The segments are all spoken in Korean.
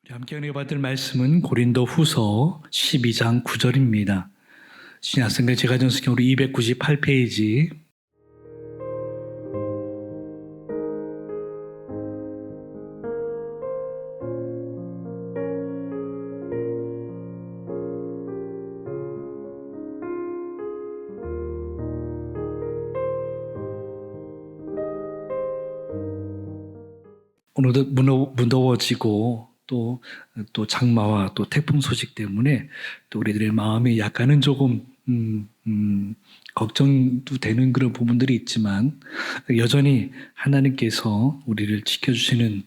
함께 은혜 받을 말씀은 고린도 후서 12장 9절입니다. 신약성경 제가전성경 우리 298페이지. 오늘도 무더워지고 또 장마와 또 태풍 소식 때문에 또 우리들의 마음이 약간은 조금 걱정도 되는 그런 부분들이 있지만 여전히 하나님께서 우리를 지켜주시는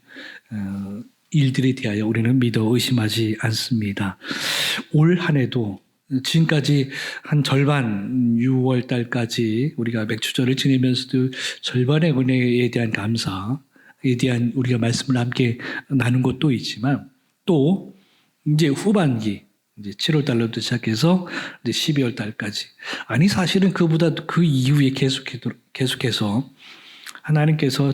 일들에 대하여 우리는 믿어 의심하지 않습니다. 올 한 해도 지금까지 한 절반 6월 달까지 우리가 맥주절을 지내면서도 절반의 은혜에 대한 감사에 대한 우리가 말씀을 함께 나눈 것도 있지만 또 이제 후반기 이제 7월 달로부터 시작해서 이제 12월 달까지 아니 사실은 그보다 그 이후에 계속해서 하나님께서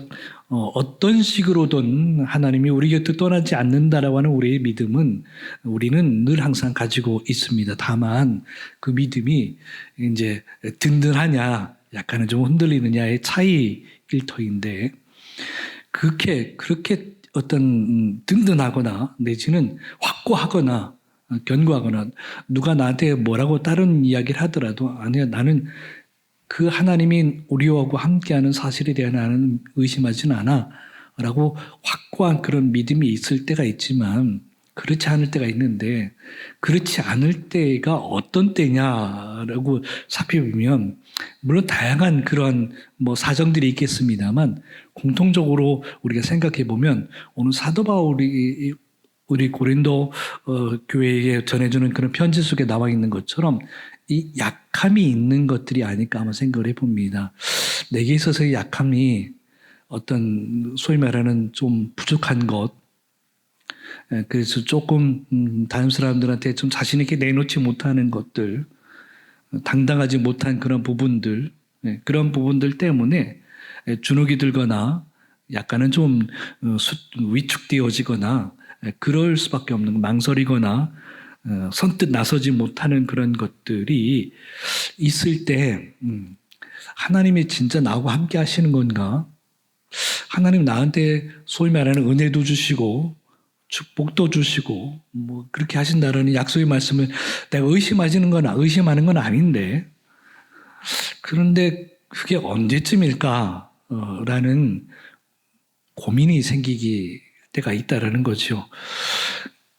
어떤 식으로든 하나님이 우리 곁을 떠나지 않는다라고 하는 우리의 믿음은 우리는 늘 항상 가지고 있습니다. 다만 그 믿음이 이제 든든하냐 약간은 좀 흔들리느냐의 차이일 터인데 그렇게 어떤 든든하거나 내지는 확고하거나 견고하거나 누가 나한테 뭐라고 다른 이야기를 하더라도 아니야 나는 그 하나님이 우리하고 함께하는 사실에 대해 나는 의심하지는 않아 라고 확고한 그런 믿음이 있을 때가 있지만 그렇지 않을 때가 있는데 그렇지 않을 때가 어떤 때냐라고 살펴보면 물론 다양한 그런 사정들이 있겠습니다만 공통적으로 우리가 생각해 보면 오늘 사도 바울이 우리 고린도 교회에 전해주는 그런 편지 속에 나와 있는 것처럼 이 약함이 있는 것들이 아닐까 한번 생각을 해봅니다. 내게 있어서의 약함이 어떤 소위 말하는 좀 부족한 것, 그래서 조금 다른 사람들한테 좀 자신 있게 내놓지 못하는 것들, 당당하지 못한 그런 부분들, 그런 부분들 때문에 주눅이 들거나 약간은 좀 위축되어지거나 그럴 수밖에 없는 망설이거나 선뜻 나서지 못하는 그런 것들이 있을 때 하나님이 진짜 나하고 함께 하시는 건가? 하나님 나한테 소위 말하는 은혜도 주시고 축복도 주시고 그렇게 하신다는 약속의 말씀을 내가 의심하는 건 아닌데 그런데 그게 언제쯤일까? 라는 고민이 생기기 때가 있다라는 거죠.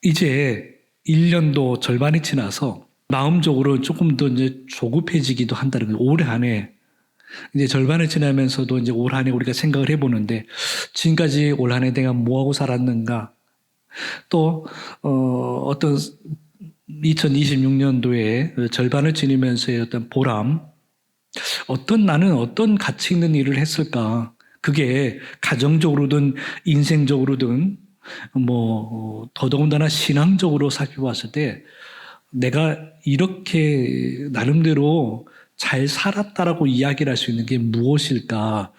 이제 1년도 절반이 지나서 마음적으로 조금 더 이제 조급해지기도 한다는 거예요. 올 한 해 이제 절반을 지나면서도 이제 올 한 해 우리가 생각을 해보는데 지금까지 올 한 해 내가 뭐하고 살았는가? 또 어떤 2026년도에 절반을 지내면서의 어떤 보람, 나는 어떤 가치 있는 일을 했을까? 그게 가정적으로든 인생적으로든 더더군다나 신앙적으로 살펴봤을 때 내가 이렇게 나름대로 잘 살았다라고 이야기를 할 수 있는 게 무엇일까?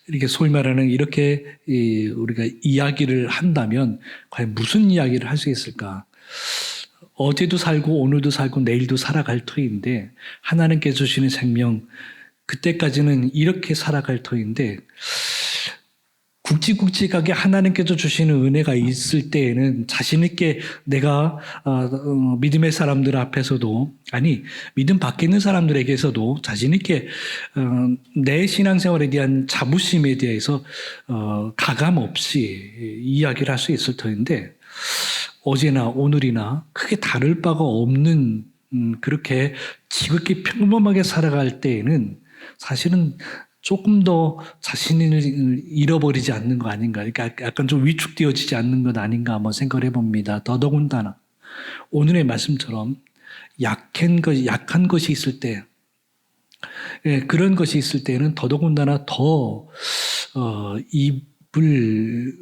이렇게 소위 말하는 이렇게 우리가 이야기를 한다면 과연 무슨 이야기를 할 수 있을까? 어제도 살고 오늘도 살고 내일도 살아갈 터인데 하나님께 주시는 생명 그때까지는 이렇게 살아갈 터인데 굵직굵직하게 하나님께서 주시는 은혜가 있을 때에는 자신 있게 내가 믿음의 사람들 앞에서도 아니 믿음 밖에 있는 사람들에게서도 자신 있게 내 신앙생활에 대한 자부심에 대해서 가감 없이 이야기를 할 수 있을 터인데 어제나 오늘이나 크게 다를 바가 없는 그렇게 지극히 평범하게 살아갈 때에는 사실은 조금 더 자신을 잃어버리지 않는 거 아닌가. 그러니까 약간 좀 위축되어지지 않는 것 아닌가 한번 생각을 해봅니다. 더더군다나 오늘의 말씀처럼 약한 것이 있을 때 그런 것이 있을 때는 더더군다나 더 입을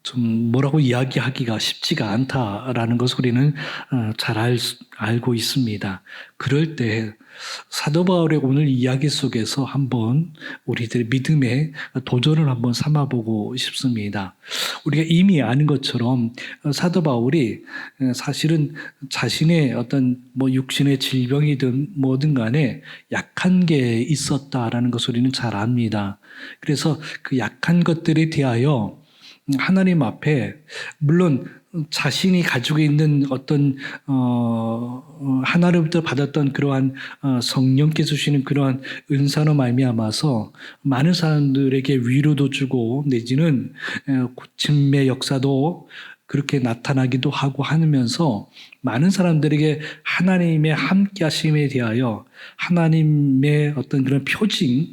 좀 뭐라고 이야기하기가 쉽지가 않다라는 것을 우리는 잘 알고 있습니다. 그럴 때 사도 바울의 오늘 이야기 속에서 한번 우리들의 믿음의 도전을 한번 삼아보고 싶습니다. 우리가 이미 아는 것처럼 사도 바울이 사실은 자신의 어떤 육신의 질병이든 뭐든 간에 약한 게 있었다라는 것을 우리는 잘 압니다. 그래서 그 약한 것들에 대하여 하나님 앞에 물론 자신이 가지고 있는 어떤 하나님부터 받았던 그러한 성령께서 주시는 그러한 은사로 말미암아서 많은 사람들에게 위로도 주고 내지는 고침의 역사도 그렇게 나타나기도 하고 하면서 많은 사람들에게 하나님의 함께하심에 대하여 하나님의 어떤 그런 표징에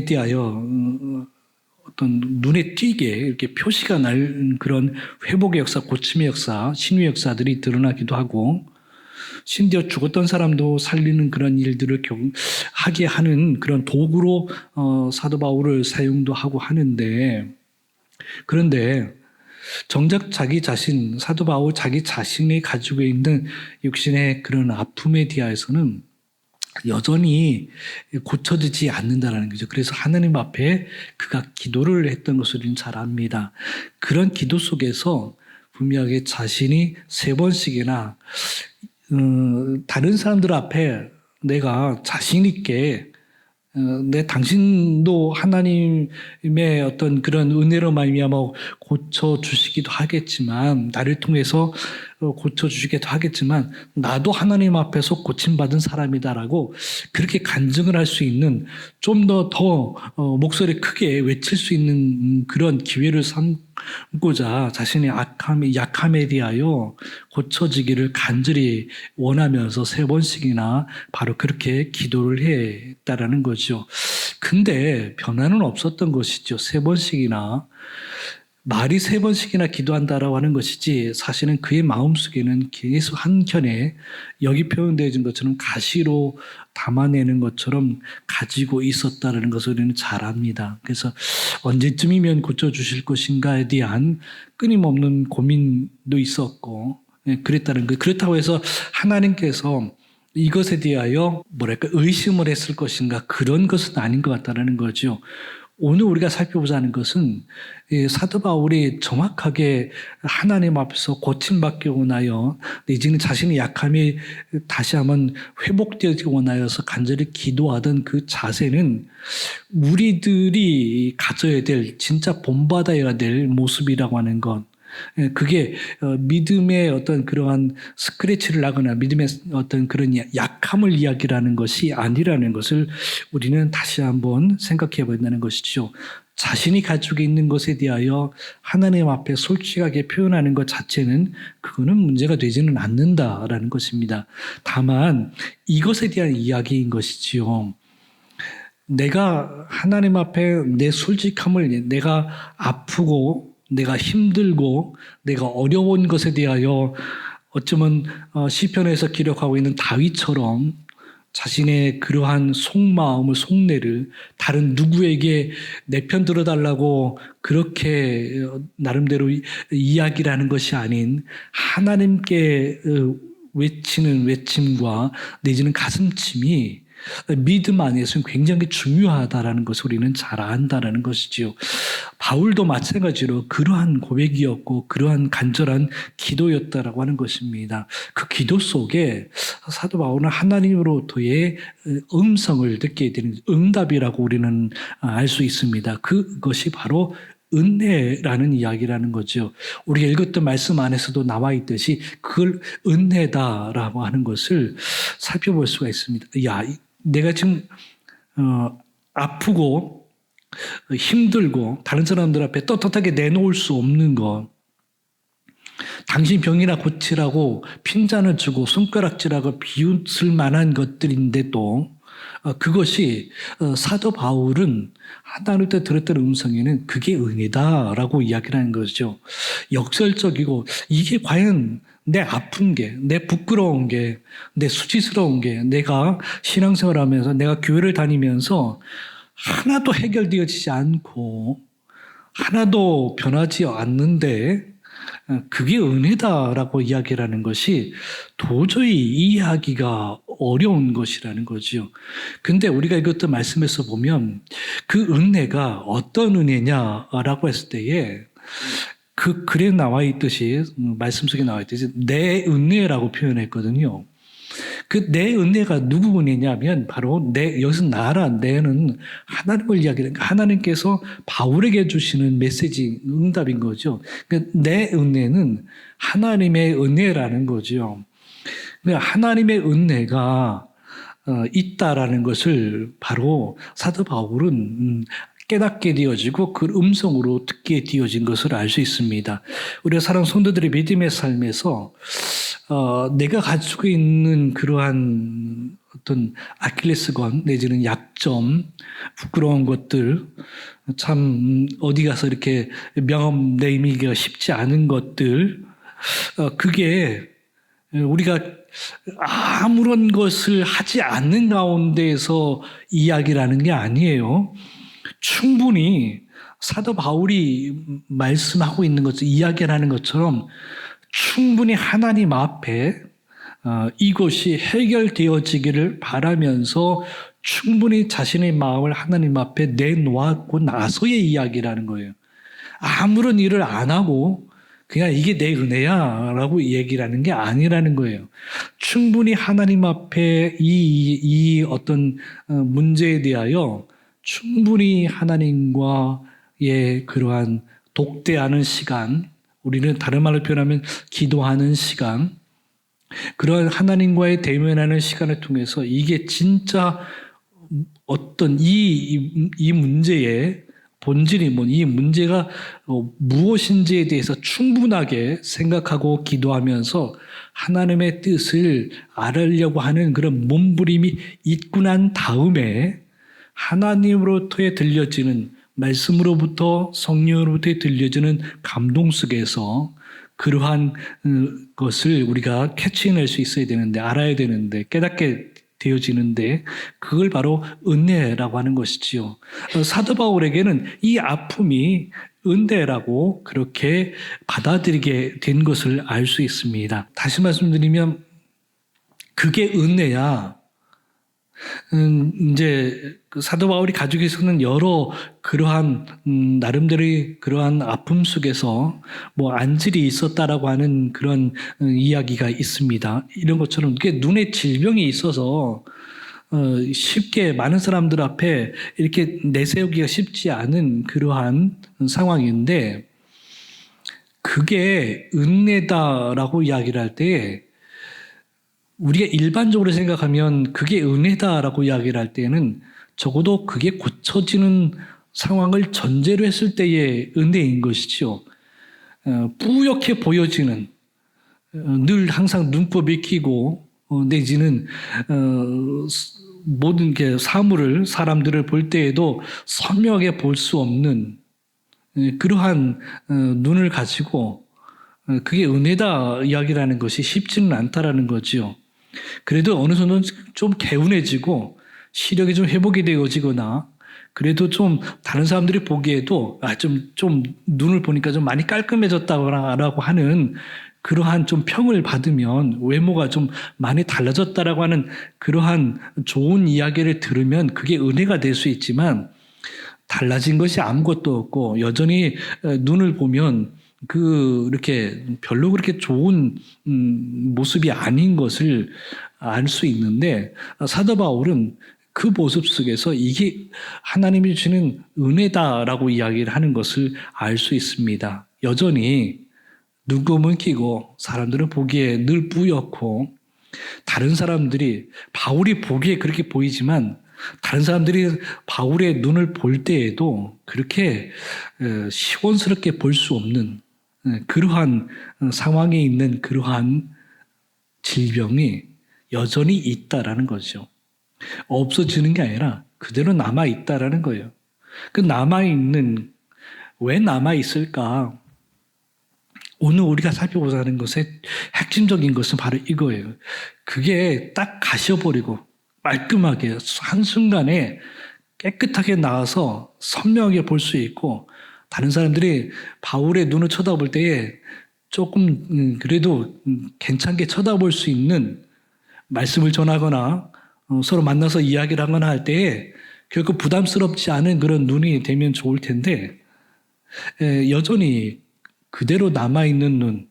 대하여 어떤 눈에 띄게 이렇게 표시가 날 그런 회복의 역사, 고침의 역사, 신유의 역사들이 드러나기도 하고 심지어 죽었던 사람도 살리는 그런 일들을 하게 하는 그런 도구로 사도 바울을 사용도 하고 하는데 그런데 정작 자기 자신, 사도 바울 자기 자신이 가지고 있는 육신의 그런 아픔에 대해서는 여전히 고쳐지지 않는다는 거죠. 그래서 하나님 앞에 그가 기도를 했던 것을 우리는 잘 압니다. 그런 기도 속에서 분명하게 자신이 3번씩이나 다른 사람들 앞에 내가 자신 있게 당신도 하나님의 어떤 그런 은혜로 말미암아 고쳐주시기도 하겠지만 나를 통해서 고쳐주시기도 하겠지만 나도 하나님 앞에서 고침받은 사람이다라고 그렇게 간증을 할 수 있는 좀 더 목소리 크게 외칠 수 있는 그런 기회를 삼고자 자신의 약함에 대하여 고쳐지기를 간절히 원하면서 3번씩이나 바로 그렇게 기도를 했다라는 거죠. 근데 변화는 없었던 것이죠. 3번씩이나 말이 3번씩이나 기도한다라고 하는 것이지 사실은 그의 마음속에는 계속 한켠에 여기 표현되어진 것처럼 가시로 담아내는 것처럼 가지고 있었다는 것을 우리는 잘 압니다. 그래서 언제쯤이면 고쳐주실 것인가에 대한 끊임없는 고민도 있었고 그랬다는 거. 그렇다고 해서 하나님께서 이것에 대하여 의심을 했을 것인가 그런 것은 아닌 것 같다는 거죠. 오늘 우리가 살펴보자는 것은 사도 바울이 정확하게 하나님 앞에서 고침받기 원하여 내지는 자신의 약함이 다시 한번 회복되기 원하여서 간절히 기도하던 그 자세는 우리들이 가져야 될 진짜 본받아야 될 모습이라고 하는 것. 그게 믿음의 어떤 그러한 스크래치를 하거나 믿음의 어떤 그런 약함을 이야기하는 것이 아니라는 것을 우리는 다시 한번 생각해 본다는 것이죠. 자신이 가지고 있는 것에 대하여 하나님 앞에 솔직하게 표현하는 것 자체는 그거는 문제가 되지는 않는다라는 것입니다. 다만 이것에 대한 이야기인 것이지요. 내가 하나님 앞에 내 솔직함을 내가 아프고 내가 힘들고 내가 어려운 것에 대하여 어쩌면 시편에서 기록하고 있는 다윗처럼 자신의 그러한 속마음을 속내를 다른 누구에게 내 편 들어달라고 그렇게 나름대로 이야기를 하는 것이 아닌 하나님께 외치는 외침과 내지는 가슴침이 믿음 안에서는 굉장히 중요하다라는 것을 우리는 잘 안다라는 것이지요. 바울도 마찬가지로 그러한 고백이었고 그러한 간절한 기도였다라고 하는 것입니다. 그 기도 속에 사도 바울은 하나님으로부터의 음성을 듣게 되는 응답이라고 우리는 알 수 있습니다. 그것이 바로 은혜라는 이야기라는 거죠. 우리가 읽었던 말씀 안에서도 나와 있듯이 그걸 은혜다라고 하는 것을 살펴볼 수가 있습니다. 내가 지금 아프고 힘들고 다른 사람들 앞에 떳떳하게 내놓을 수 없는 것, 당신 병이나 고치라고 핀잔을 주고 손가락질하고 비웃을 만한 것들인데도 그것이 사도 바울은 하나님께 들었던 음성에는 그게 은혜다라고 이야기를 하는 거죠. 역설적이고 이게 과연 내 아픈 게, 내 부끄러운 게, 내 수치스러운 게 내가 신앙생활하면서 내가 교회를 다니면서 하나도 해결되어지지 않고 하나도 변하지 않는데 그게 은혜다라고 이야기를 하는 것이 도저히 이해하기가 어려운 것이라는 거죠. 근데 우리가 이것도 말씀에서 보면 그 은혜가 어떤 은혜냐라고 했을 때에 그 글에 나와 있듯이 말씀 속에 나와 있듯이 내 은혜라고 표현했거든요. 그 내 은혜가 누구 은혜냐면 바로 여기서 나라 내는 하나님을 이야기하는 하나님께서 바울에게 주시는 메시지 응답인 거죠. 내 은혜는 하나님의 은혜라는 거죠. 하나님의 은혜가 있다라는 것을 바로 사도 바울은 깨닫게 되어지고 그 음성으로 듣게 되어진 것을 알 수 있습니다. 우리가 사랑 성도들의 믿음의 삶에서 내가 가지고 있는 그러한 어떤 아킬레스건 내지는 약점, 부끄러운 것들, 참 어디 가서 이렇게 명함 내미기가 쉽지 않은 것들, 그게 우리가 아무런 것을 하지 않는 가운데에서 이야기를 하는 게 아니에요. 충분히 사도 바울이 말씀하고 있는 것을 이야기를 하는 것처럼 충분히 하나님 앞에 이것이 해결되어지기를 바라면서 충분히 자신의 마음을 하나님 앞에 내놓았고 나서의 이야기라는 거예요. 아무런 일을 안 하고 그냥 이게 내 은혜야 라고 얘기를 하는 게 아니라는 거예요. 충분히 하나님 앞에 이 어떤 문제에 대하여 충분히 하나님과의 그러한 독대하는 시간, 우리는 다른 말로 표현하면 기도하는 시간, 그런 하나님과의 대면하는 시간을 통해서 이게 진짜 어떤 이 문제의 본질이 이 문제가 무엇인지에 대해서 충분하게 생각하고 기도하면서 하나님의 뜻을 알으려고 하는 그런 몸부림이 있고 난 다음에 하나님으로부터 들려지는 말씀으로부터 성령으로부터 들려지는 감동 속에서 그러한 것을 우리가 캐치해낼 수 있어야 되는데, 알아야 되는데, 깨닫게 되어지는데 그걸 바로 은혜라고 하는 것이지요. 사도 바울에게는 이 아픔이 은혜라고 그렇게 받아들이게 된 것을 알 수 있습니다. 다시 말씀드리면 그게 은혜야. 이제 그 사도 바울이 가지고 있었는 여러 그러한 나름대로의 그러한 아픔 속에서 안질이 있었다라고 하는 그런 이야기가 있습니다. 이런 것처럼 그게 눈에 질병이 있어서 쉽게 많은 사람들 앞에 이렇게 내세우기가 쉽지 않은 그러한 상황인데 그게 은혜다라고 이야기를 할 때 우리가 일반적으로 생각하면 그게 은혜다라고 이야기를 할 때는 적어도 그게 고쳐지는 상황을 전제로 했을 때의 은혜인 것이죠. 뿌옇게 보여지는 늘 항상 눈곱이 끼고 내지는 모든 게 사람들을 볼 때에도 선명하게 볼 수 없는 그러한 눈을 가지고 그게 은혜다 이야기라는 것이 쉽지는 않다라는 거죠. 그래도 어느 정도는 좀 개운해지고 시력이 좀 회복이 되어지거나 그래도 좀 다른 사람들이 보기에도 좀 눈을 보니까 좀 많이 깔끔해졌다고 하는 그러한 좀 평을 받으면 외모가 좀 많이 달라졌다라고 하는 그러한 좋은 이야기를 들으면 그게 은혜가 될 수 있지만 달라진 것이 아무것도 없고 여전히 눈을 보면 이렇게 별로 그렇게 좋은 모습이 아닌 것을 알 수 있는데 사도 바울은 그 모습 속에서 이게 하나님이 주시는 은혜다라고 이야기를 하는 것을 알 수 있습니다. 여전히 눈곱은 끼고 사람들은 보기에 늘 뿌옇고 다른 사람들이 바울이 보기에 그렇게 보이지만 다른 사람들이 바울의 눈을 볼 때에도 그렇게 시원스럽게 볼 수 없는 그러한 상황에 있는 그러한 질병이 여전히 있다라는 거죠. 없어지는 게 아니라 그대로 남아있다라는 거예요. 그 남아있는, 왜 남아있을까? 오늘 우리가 살펴보자는 것의 핵심적인 것은 바로 이거예요. 그게 딱 가셔버리고 말끔하게 한순간에 깨끗하게 나와서 선명하게 볼 수 있고 다른 사람들이 바울의 눈을 쳐다볼 때에 조금 그래도 괜찮게 쳐다볼 수 있는 말씀을 전하거나 서로 만나서 이야기를 하거나 할 때에 결코 부담스럽지 않은 그런 눈이 되면 좋을 텐데 여전히 그대로 남아있는 눈,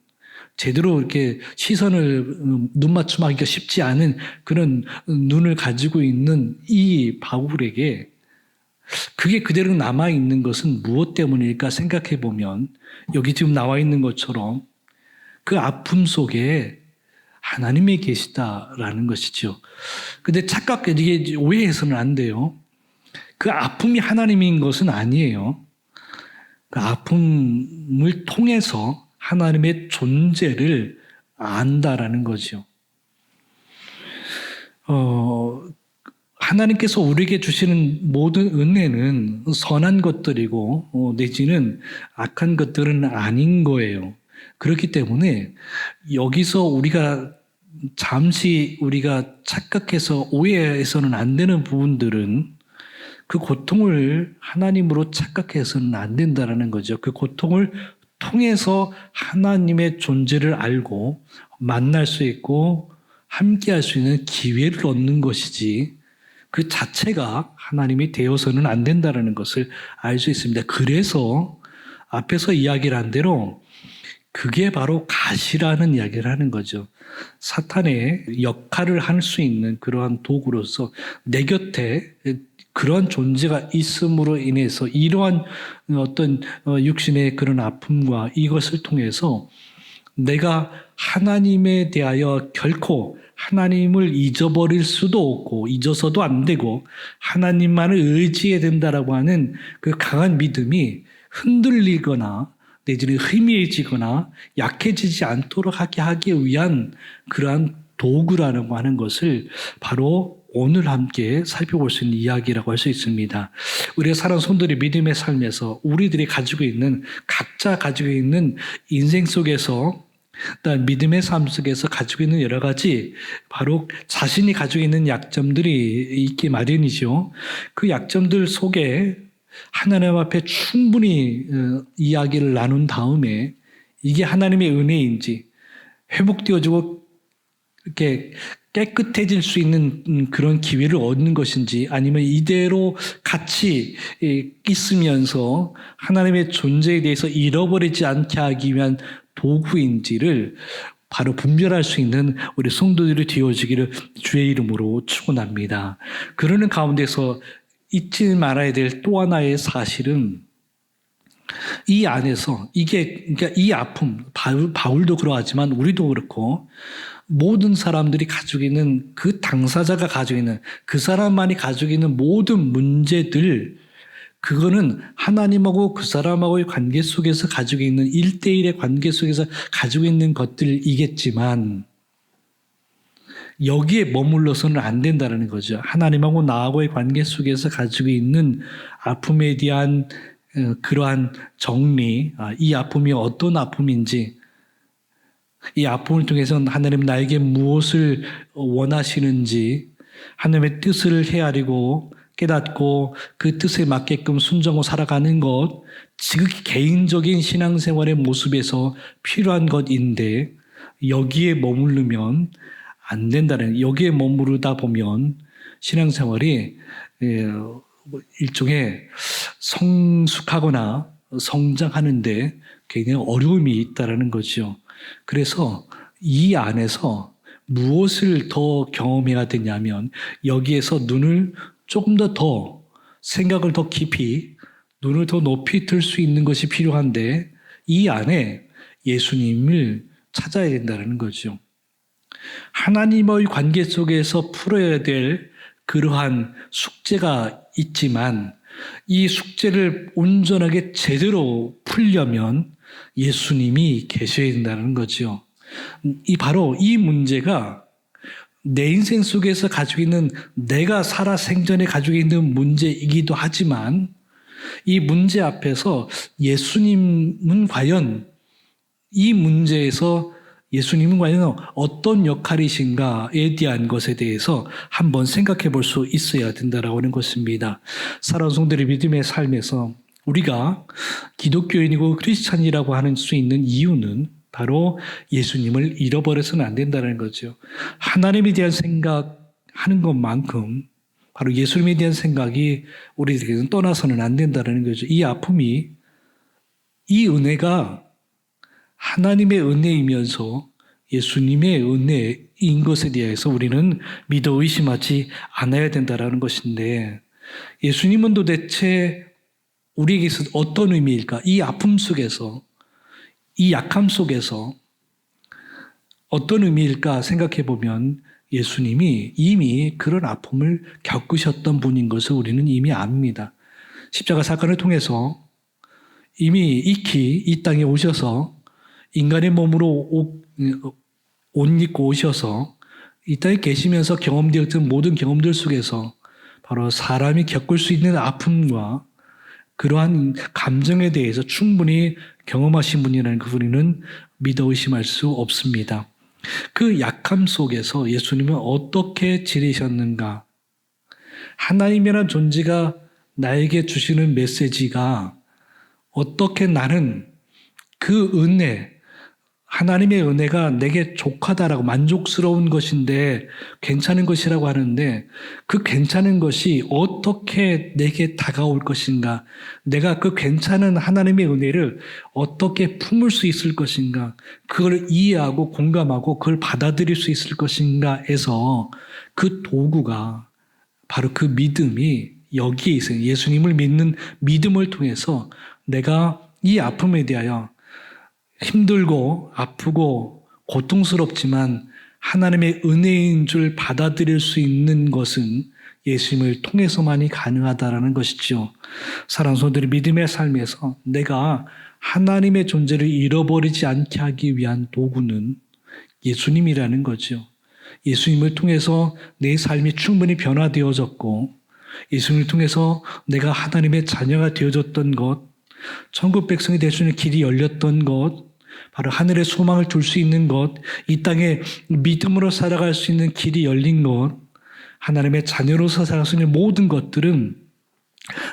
제대로 이렇게 시선을 눈 맞춤하기가 쉽지 않은 그런 눈을 가지고 있는 이 바울에게 그게 그대로 남아있는 것은 무엇 때문일까 생각해 보면 여기 지금 나와 있는 것처럼 그 아픔 속에 하나님이 계시다라는 것이죠. 근데 이게 오해해서는 안 돼요. 그 아픔이 하나님인 것은 아니에요. 그 아픔을 통해서 하나님의 존재를 안다라는 거죠. 하나님께서 우리에게 주시는 모든 은혜는 선한 것들이고 내지는 악한 것들은 아닌 거예요. 그렇기 때문에 여기서 잠시 우리가 착각해서 오해해서는 안 되는 부분들은 그 고통을 하나님으로 착각해서는 안 된다는 거죠. 그 고통을 통해서 하나님의 존재를 알고 만날 수 있고 함께할 수 있는 기회를 얻는 것이지 그 자체가 하나님이 되어서는 안 된다는 것을 알 수 있습니다. 그래서 앞에서 이야기를 한 대로 그게 바로 가시라는 이야기를 하는 거죠. 사탄의 역할을 할 수 있는 그러한 도구로서 내 곁에 그러한 존재가 있음으로 인해서 이러한 어떤 육신의 그런 아픔과 이것을 통해서 내가 하나님에 대하여 결코 하나님을 잊어버릴 수도 없고 잊어서도 안 되고 하나님만을 의지해야 된다라고 하는 그 강한 믿음이 흔들리거나 내지는 희미해지거나 약해지지 않도록 하기 위한 그러한 도구라고 하는 것을 바로 오늘 함께 살펴볼 수 있는 이야기라고 할 수 있습니다. 우리가 살아온 성도들의 믿음의 삶에서 우리들이 각자 가지고 있는 인생 속에서 믿음의 삶 속에서 가지고 있는 여러 가지 바로 자신이 가지고 있는 약점들이 있기 마련이죠. 그 약점들 속에 하나님 앞에 충분히 이야기를 나눈 다음에 이게 하나님의 은혜인지 회복되어지고 이렇게 깨끗해질 수 있는 그런 기회를 얻는 것인지 아니면 이대로 같이 있으면서 하나님의 존재에 대해서 잃어버리지 않게 하기 위한 도구인지를 바로 분별할 수 있는 우리 성도들이 되어지기를 주의 이름으로 축원합니다. 그러는 가운데서 잊지 말아야 될 또 하나의 사실은 이 안에서 그러니까 이 아픔, 바울도 그러하지만 우리도 그렇고 모든 사람들이 가지고 있는 그 당사자가 가지고 있는 그 사람만이 가지고 있는 모든 문제들 그거는 하나님하고 그 사람하고의 관계 속에서 가지고 있는 1대1의 관계 속에서 가지고 있는 것들이겠지만 여기에 머물러서는 안 된다는 거죠. 하나님하고 나하고의 관계 속에서 가지고 있는 아픔에 대한 그러한 정리, 이 아픔이 어떤 아픔인지 이 아픔을 통해서 하나님 나에게 무엇을 원하시는지 하나님의 뜻을 헤아리고 깨닫고 그 뜻에 맞게끔 순종하고 살아가는 것 지극히 개인적인 신앙생활의 모습에서 필요한 것인데 여기에 머무르면 안 된다는 여기에 머무르다 보면 신앙생활이 일종의 성숙하거나 성장하는데 굉장히 어려움이 있다는 거죠. 그래서 이 안에서 무엇을 더 경험해야 되냐면 여기에서 눈을 조금 더 생각을 더 깊이 눈을 더 높이 들 수 있는 것이 필요한데 이 안에 예수님을 찾아야 된다는 거죠. 하나님의 관계 속에서 풀어야 될 그러한 숙제가 있지만 이 숙제를 온전하게 제대로 풀려면 예수님이 계셔야 된다는 거죠. 바로 이 문제가 내 인생 속에서 가지고 있는 내가 살아 생전에 가지고 있는 문제이기도 하지만 이 문제 앞에서 예수님은 과연 이 문제에서 예수님은 과연 어떤 역할이신가에 대한 것에 대해서 한번 생각해 볼 수 있어야 된다라고 하는 것입니다. 살아온 성도들의 믿음의 삶에서 우리가 기독교인이고 크리스찬이라고 하는 수 있는 이유는 바로 예수님을 잃어버려서는 안 된다는 거죠. 하나님에 대한 생각하는 것만큼 바로 예수님에 대한 생각이 우리에게는 떠나서는 안 된다는 거죠. 이 아픔이, 이 은혜가 하나님의 은혜이면서 예수님의 은혜인 것에 대해서 우리는 믿어 의심하지 않아야 된다는 것인데, 예수님은 도대체 우리에게서 어떤 의미일까? 이 아픔 속에서, 이 약함 속에서 어떤 의미일까 생각해 보면 예수님이 이미 그런 아픔을 겪으셨던 분인 것을 우리는 이미 압니다. 십자가 사건을 통해서 이미 익히 이 땅에 오셔서 인간의 몸으로 옷 입고 오셔서 이 땅에 계시면서 경험되었던 모든 경험들 속에서 바로 사람이 겪을 수 있는 아픔과 그러한 감정에 대해서 충분히 경험하신 분이라는 그 우리는 믿어 의심할 수 없습니다. 그 약함 속에서 예수님은 어떻게 지내셨는가? 하나님이라는 존재가 나에게 주시는 메시지가 어떻게 나는 그 은혜, 하나님의 은혜가 내게 족하다라고 만족스러운 것인데 괜찮은 것이라고 하는데 그 괜찮은 것이 어떻게 내게 다가올 것인가, 내가 그 괜찮은 하나님의 은혜를 어떻게 품을 수 있을 것인가, 그걸 이해하고 공감하고 그걸 받아들일 수 있을 것인가에서 그 도구가 바로 그 믿음이 여기에 있어요. 예수님을 믿는 믿음을 통해서 내가 이 아픔에 대하여 힘들고 아프고 고통스럽지만 하나님의 은혜인 줄 받아들일 수 있는 것은 예수님을 통해서만이 가능하다는 것이죠. 사랑하는 성도들의 믿음의 삶에서 내가 하나님의 존재를 잃어버리지 않게 하기 위한 도구는 예수님이라는 거죠. 예수님을 통해서 내 삶이 충분히 변화되어졌고 예수님을 통해서 내가 하나님의 자녀가 되어졌던 것, 천국 백성이 될 수 있는 길이 열렸던 것, 바로 하늘의 소망을 둘 수 있는 것, 이 땅에 믿음으로 살아갈 수 있는 길이 열린 것, 하나님의 자녀로서 살아갈 수 있는 모든 것들은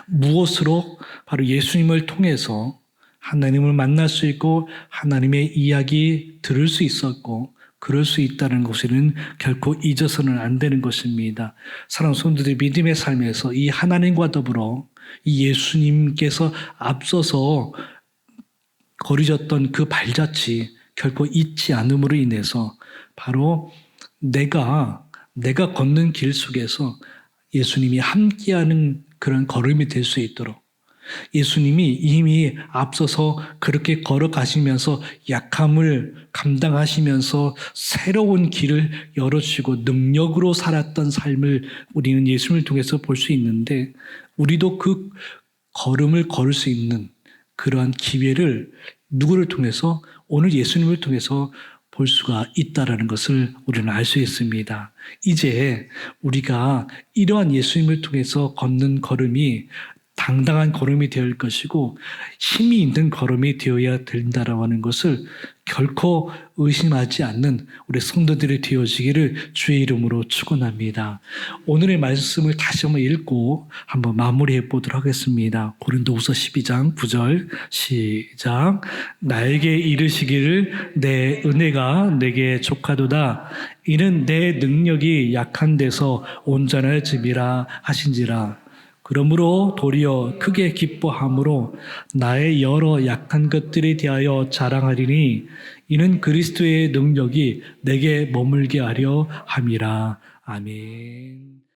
무엇으로? 바로 예수님을 통해서 하나님을 만날 수 있고 하나님의 이야기 들을 수 있었고 그럴 수 있다는 것을 결코 잊어서는 안 되는 것입니다. 사랑하는 성도들의 믿음의 삶에서 이 하나님과 더불어 이 예수님께서 앞서서 거리셨던 그 발자취 결코 잊지 않음으로 인해서 바로 내가 걷는 길 속에서 예수님이 함께하는 그런 걸음이 될 수 있도록 예수님이 이미 앞서서 그렇게 걸어가시면서 약함을 감당하시면서 새로운 길을 열어주시고 능력으로 살았던 삶을 우리는 예수님을 통해서 볼 수 있는데 우리도 그 걸음을 걸을 수 있는 그러한 기회를 누구를 통해서? 오늘 예수님을 통해서 볼 수가 있다는 것을 우리는 알 수 있습니다. 이제 우리가 이러한 예수님을 통해서 걷는 걸음이 당당한 걸음이 되어야 것이고 힘이 있는 걸음이 되어야 된다라고 하는 것을 결코 의심하지 않는 우리 성도들이 되어지기를 주의 이름으로 축원합니다. 오늘의 말씀을 다시 한번 읽고 한번 마무리해 보도록 하겠습니다. 고린도후서 12장 9절 시작. 나에게 이르시기를 내 은혜가 내게 족하도다. 이는 내 능력이 약한 데서 온전해짐이라 하신지라. 그러므로 도리어 크게 기뻐함으로 나의 여러 약한 것들에 대하여 자랑하리니 이는 그리스도의 능력이 내게 머물게 하려 함이라. 아멘.